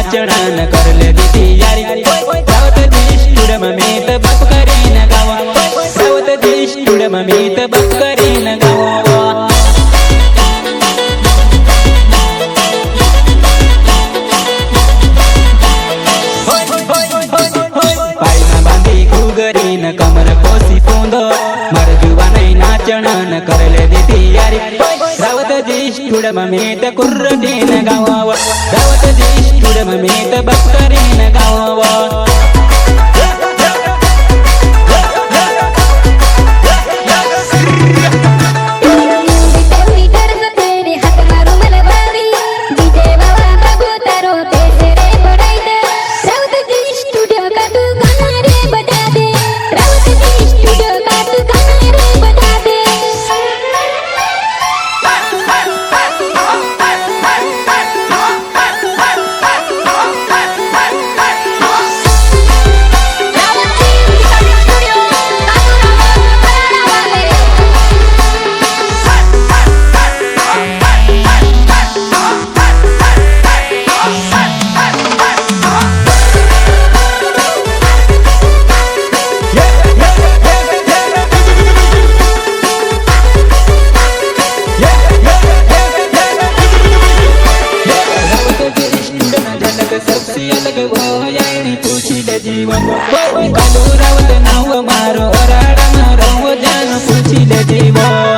नाचना न कर ले दी यारी रावत जी स्टूडियो में मैं तो बप करे न गावा रावत जी स्टूडियो में मैं तो बप करे न गावा पायना बांधी घुगरी न कमर पोसी फूंदो मर जुवा नहीं नाचना न कर ले दी यारी रावत जी स्टूडियो में मैं तो कुर्रटी न गावा रावत जी स्टूडियो में मैं तो बप करे न गावा सबसे अलग वो यानी पूछी ले जीवन कालू रावत नाव मारो अराड़ा मारो जान पूछी ले जीवन